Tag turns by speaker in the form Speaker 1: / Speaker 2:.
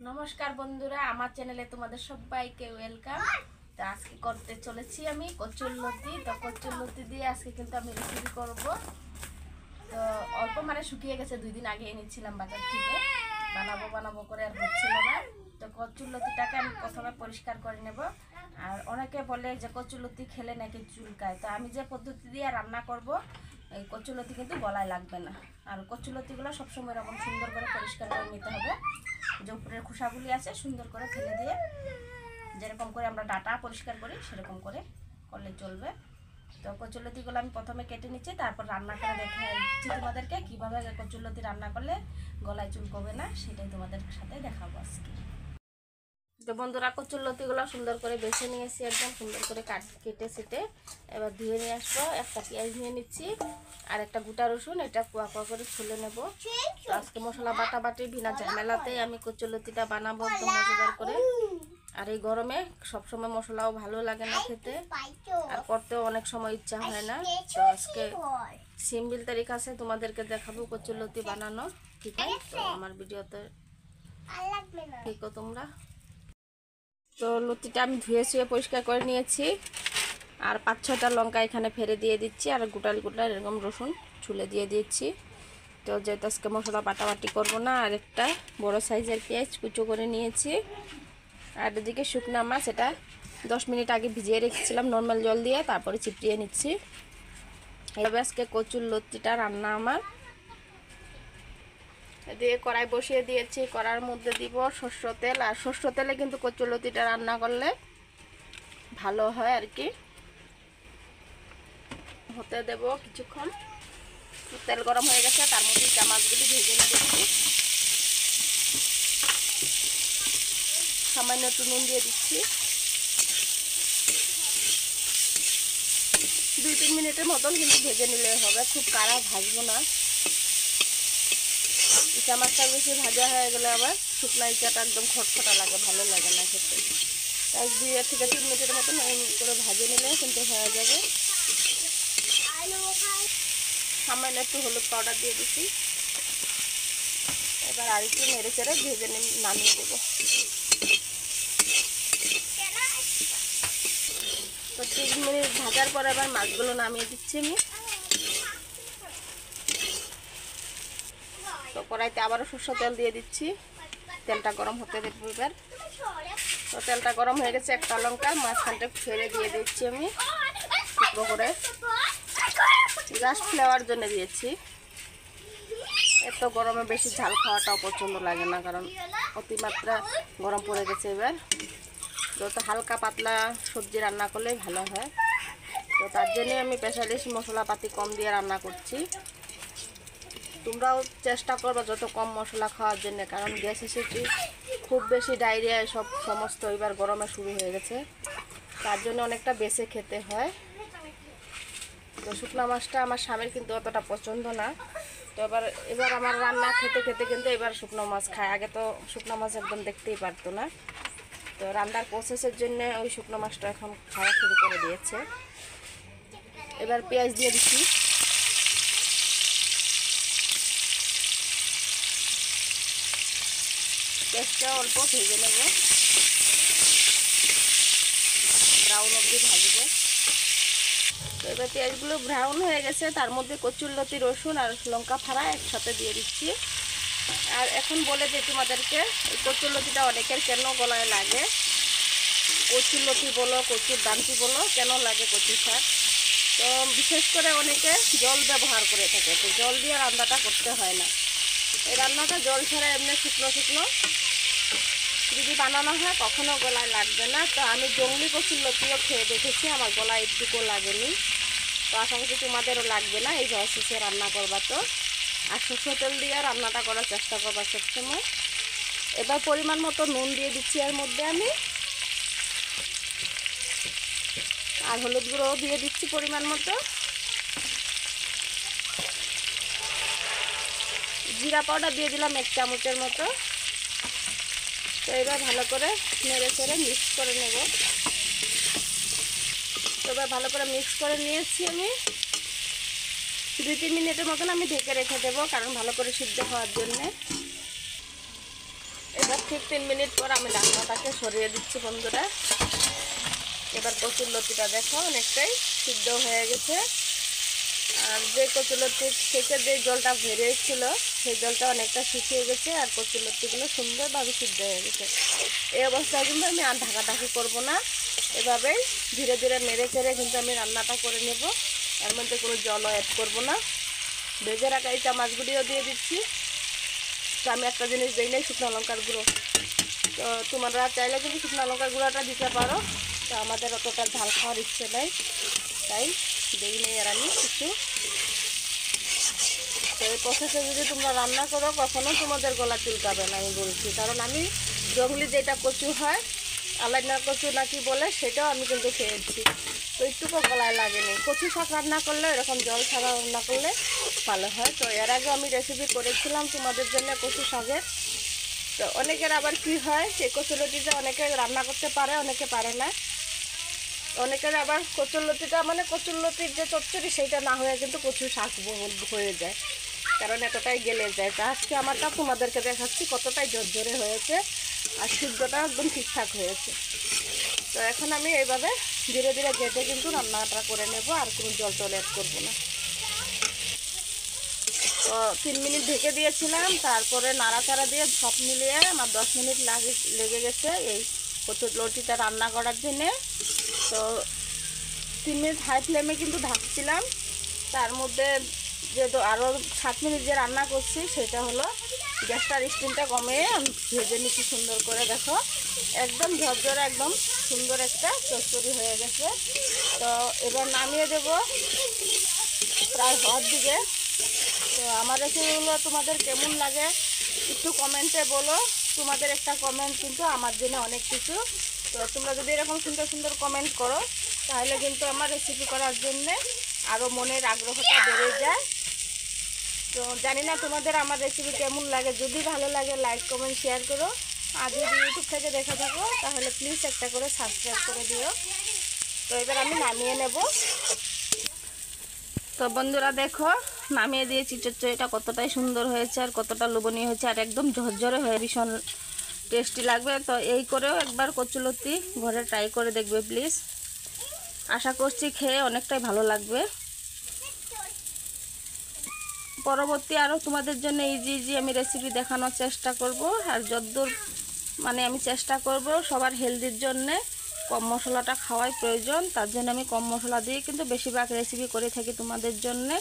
Speaker 1: নমস্কার বন্ধুরা, আমার চ্যানেলে তোমাদের সবাইকে ওয়েলকাম। তো আজকে করতে চলেছি আমি কচুরলতি। তো কচুরলতি দিয়ে আজকে কিন্তু আমি রেসিপি করব। তো অল্প মানে শুকিয়ে গেছে, 2 দিন আগে এনেছিলাম বাজার থেকে। বানাবো করে আর হচ্ছিল না। তো কচুরলতিটাকে আমি প্রথমে পরিষ্কার করে নেব। আর অনেকে বলে যে কচুরলতি খেলে নাকি চুলকায়। তো আমি যে পদ্ধতি দিয়ে রান্না করব, এই কচুরলতি কিন্তু গলায় লাগবে না। আর কচুরলতিগুলো সবসময় এরকম সুন্দর করে পরিষ্কার করে নিতে হবে। যে উপরের খোসাগুলি আছে সুন্দর করে ফেলে দিয়ে, যেরকম করে আমরা ডাটা পরিষ্কার করি সেরকম করে করলে চলবে। তো কচুরলতিগুলো আমি প্রথমে কেটে নিচ্ছি, তারপর রান্না করে দেখাচ্ছি তোমাদেরকে কীভাবে কচুরলতি রান্না করলে গলায় চুলকবে না, সেটাই তোমাদের সাথে দেখাবো আজকে। তো বন্ধুরা, কচুরলতিগুলো সুন্দর করে বেছে নিয়েছি, একদম সুন্দর করে কেটে সেটে এবার ধুয়ে নিয়ে আসবো। একটা পেঁয়াজ নিয়ে নিচ্ছি আর একটা গোটা রসুন, এটা কুয়া কুয়া করে ছুলে নেব। তো আজকে মশলা বাটাবাটি বিনা ঝামেলাতেই আমি কচুরলতিটা বানাবো একদম মজাদার করে। আর এই গরমে সবসময় মশলাও ভালো লাগে না খেতে, আর করতেও অনেক সময় ইচ্ছা হয় না। তো আজকে সিম্পল তারিখা আছে, তোমাদেরকে দেখাবো কচুরলতি বানানো। ঠিক আছে, তো আমার ভিডিওতে দেখো তোমরা। তো লতিটা আমি ধুয়ে শুয়ে পরিষ্কার করে নিয়েছি, আর 5-6টা লঙ্কা এখানে ফেলে দিয়ে দিচ্ছি, আর গোটাল এরকম রসুন ছুলে দিয়ে দিচ্ছি। তো যেহেতু আজকে মশলা বাটাবাটি করবো না, আর একটা বড় সাইজের পেঁয়াজ কুচো করে নিয়েছি। আর এদিকে শুকনা মাছ, এটা 10 মিনিট আগে ভিজিয়ে রেখেছিলাম নর্মাল জল দিয়ে, তারপরে চিপড়িয়ে নিচ্ছি। এভাবে আজকে কচুরলতিটা রান্না আমার। দিয়ে কড়াই বসিয়ে দিয়েছি, কড়ার মধ্যে দিব সরষের তেল। আর সরষের তেলে কিন্তু কচুরলতিটা রান্না করলে ভালো হয় আর কি। হতে দেব কিছুক্ষণ। তেল গরম হয়ে গেছে, তার মধ্যে চামাচগুলি ভেজে নিয়ে দিচ্ছি। সামান্য একটু নুন দিয়ে দিচ্ছি। 2-3 মিনিটের মতন কিন্তু ভেজে নিলে হবে, খুব কাড়া ভাজবো না। ইচা মাছটা বেশি ভাজা হয়ে গেলে আবার শুকনো ইচাটা একদম খটখটা লাগে, ভালো লাগে না খেতে। তাই 2 থেকে 3 মিনিটের মতন করে ভাজে নিলে কিন্তু হয়ে যাবে। সামান্য একটু হলুদ পাউডার দিয়ে দিচ্ছি। এবার আর একটু নেড়ে চেড়ে ভেজে নামিয়ে দেবো। তো 3 মিনিট ভাজার পর এবার মাছগুলো নামিয়ে দিচ্ছি আমি। তো কড়াইতে আবারও সরষের তেল দিয়ে দিচ্ছি, তেলটা গরম হতে দেবো এবার। তো তেলটা গরম হয়ে গেছে, একটা লঙ্কা মাঝখানটা ফেলে দিয়ে দিচ্ছি আমি টুকরো করে, জাস্ট ফ্লেভার জন্য দিয়েছি। এত গরমে বেশি ঝাল খাওয়াটাও পছন্দ লাগে না, কারণ অতিমাত্রা গরম পড়ে গেছে। এবার যত হালকা পাতলা সবজি রান্না করলেই ভালো হয়। তো তার জন্যই আমি স্পেশালিস্ট মশলাপাতি কম দিয়ে রান্না করছি। তোমরাও চেষ্টা করবে যত কম মশলা খাওয়ার জন্য, কারণ গ্যাস এসিডিটি খুব বেশি, ডায়রিয়া সব সমস্ত এবার গরমে শুরু হয়ে গেছে, তার জন্য অনেকটা বেছে খেতে হয়। তো শুকনো মাছটা আমার স্বামীর কিন্তু অতটা পছন্দ না। তো এবার আমার রান্না খেতে খেতে কিন্তু এবার শুকনো মাছ খায়, আগে তো শুকনো মাছ একদম দেখতেই পারতো না। তো রান্নার প্রসেসের জন্য ওই শুকনো মাছটা এখন খাওয়া শুরু করে দিয়েছে। এবার পেঁয়াজ দিয়ে দিচ্ছি। পেঁয়াজটা অল্প ভেজে নেব, ব্রাউন অবধি ভাজবো। তো এবার পেঁয়াজগুলো ব্রাউন হয়ে গেছে, তার মধ্যে কচুরলতি, রসুন আর লঙ্কা ফাড়া একসাথে দিয়ে দিচ্ছি। আর এখন বলে দিই তোমাদেরকে, এই কচুরলতিটা অনেকের কেন গলায় লাগে। কচুরলতি বলো, কচুর ডান্তি বলো, কেন লাগে কচু শাক। তো বিশেষ করে অনেকে জল ব্যবহার করে থাকে, তো জল দিয়ে রান্নাটা করতে হয় না। এই রান্নাটা জল ছাড়া এমনি শুকনো শুকনো যদি বানানো হয় কখনো গলায় লাগবে না। তো আমি জংলি কচুরলতিও খেয়ে দেখেছি, আমার গলায় একটুকুও লাগেনি। তো আশা করি তোমাদেরও লাগবে না এই প্রসেসে রান্না করবা। তো আর সরষের তেল দিয়ে রান্নাটা করার চেষ্টা করবা সবসময়। এবার পরিমাণ মতো নুন দিয়ে দিচ্ছি এর মধ্যে আমি, আর হলুদ গুঁড়োও দিয়ে দিচ্ছি পরিমাণ মতো। জিরা পাউডার দিয়ে দিলাম 1 চামচের মতো। তো এবার ভালো করে নেড়ে চেড়ে মিক্স করে নেব। তো এবার ভালো করে মিক্স করে নিয়েছি আমি। 2-3 মিনিটের মতন আমি ঢেকে রেখে দেবো, কারণ ভালো করে সিদ্ধ হওয়ার জন্যে। এবার ঠিক 3 মিনিট পর আমি ঢাকনাটাকে সরিয়ে দিচ্ছি বন্ধুরা। এবার কচুরলতিটা দেখো অনেকটাই সিদ্ধ হয়ে গেছে। আর যে কচুরলতি থেকে যে জলটা বেরিয়েছিল সেই জলটা অনেকটা শুকিয়ে গেছে, আর কচুরলতিগুলো সুন্দরভাবে সিদ্ধ হয়ে গেছে। এই অবস্থায় কিন্তু আমি আর ঢাকাঢাকি করবো না, এভাবেই ধীরে ধীরে নেড়ে চেড়ে কিন্তু আমি রান্নাটা করে নেব। এর মধ্যে কোনো জলও অ্যাড করবো না। ভেজে রাখা এই চামচগুলিও দিয়ে দিচ্ছি। তো আমি একটা জিনিস দিই নাই, শুকনো লঙ্কার গুঁড়ো। তো তোমরা চাইলে কিন্তু শুকনো লঙ্কার গুঁড়োটা দিতে পারো। তো আমাদের অতটা ঝাল খাওয়ার ইচ্ছে নেই, তাই দিই নেই আর আমি কিছু। তো এই প্রসেসে যদি তোমরা রান্না করো কখনো তোমাদের গলা চুলকাবে না, আমি বলছি। কারণ আমি জঙ্গলি যেটা কচু হয়, আলাইনা কচু নাকি বলে, সেটাও আমি কিন্তু খেয়েছি। তো একটুকু গলায় লাগেনি। কচু শাক রান্না করলে এরকম জল ছাড়া রান্না করলে ভালো হয়। তো এর আগে আমি রেসিপি করেছিলাম তোমাদের জন্য কচু শাকের। তো অনেকের আবার কি হয়, এই কচুলতিটা অনেকে রান্না করতে পারে, অনেকে পারে না। অনেকের আবার কচুরলতিটা মানে কচুরলতির যে চচ্চড়ি সেইটা না হয়ে কিন্তু কচু শাক হয়ে যায়, কারণ এতটাই গেলে যায়। তা আজকে আমারটা তোমাদেরকে দেখাচ্ছি কতটাই ঝরঝরে হয়েছে, আর সিদ্ধটা একদম ঠিকঠাক হয়েছে। তো এখন আমি এইভাবে ধীরে ধীরে ঘেটে কিন্তু রান্নাটা করে নেব, আর কোনো জল টল অ্যাড করবো না। তো 3 মিনিট ঢেকে দিয়েছিলাম, তারপরে নাড়াচাড়া দিয়ে সব মিলিয়ে আমার 10 মিনিট লেগে গেছে এই কচুরলতিটা রান্না করার জন্যে। তো 3 মিনিট হাই ফ্লেমে কিন্তু ঢাকছিলাম। তার মধ্যে যে আরও 7 মিনিট যে রান্না করছি সেটা হলো গ্যাসটার স্টিমটা কমিয়ে আমি ভেজে নিচ্ছি সুন্দর করে। দেখো একদম ঝরঝরে একদম সুন্দর একটা চচ্চড়ি হয়ে গেছে। তো এবার নামিয়ে দেব প্রায় হওয়ার দিকে। তো আমার রেসিপিগুলো তোমাদের কেমন লাগে একটু কমেন্টে বলো। তোমাদের একটা কমেন্ট কিন্তু আমার জন্য অনেক কিছু। তো তোমরা যদি এরকম সুন্দর সুন্দর কমেন্ট করো তাহলে কিন্তু আমার রেসিপি করার জন্যে আরও মনের আগ্রহটা বেড়ে যায়। তো জানি না তোমাদের আমার রেসিপি কেমন লাগে, যদি ভালো লাগে লাইক কমেন্ট শেয়ার করো। আর যদি ইউটিউব থেকে দেখে থাকো তাহলে প্লিজ একটা করে সাবস্ক্রাইব করে দিও। তো এবার আমি নামিয়ে নেব। তো বন্ধুরা দেখো নামিয়ে দিয়েছি। চচ্চড়িটা কতটাই সুন্দর হয়েছে আর কতটা লোভনীয় হয়েছে, আর একদম ঝরঝরে হয়ে ভীষণ টেস্টি লাগবে। তো এই করেও একবার কচুলতি ঘরে ট্রাই করে দেখবে প্লিজ। আশা করছি খেয়ে অনেকটাই ভালো লাগবে। পরবর্তী আরও তোমাদের জন্য ইজি ইজি আমি রেসিপি দেখানোর চেষ্টা করব। আর যতদূর মানে আমি চেষ্টা করব সবার হেলদির জন্যে কম মশলাটা খাওয়াই প্রয়োজন, তার জন্য আমি কম মশলা দিয়ে কিন্তু বেশিরভাগ রেসিপি করে থাকি তোমাদের জন্যে।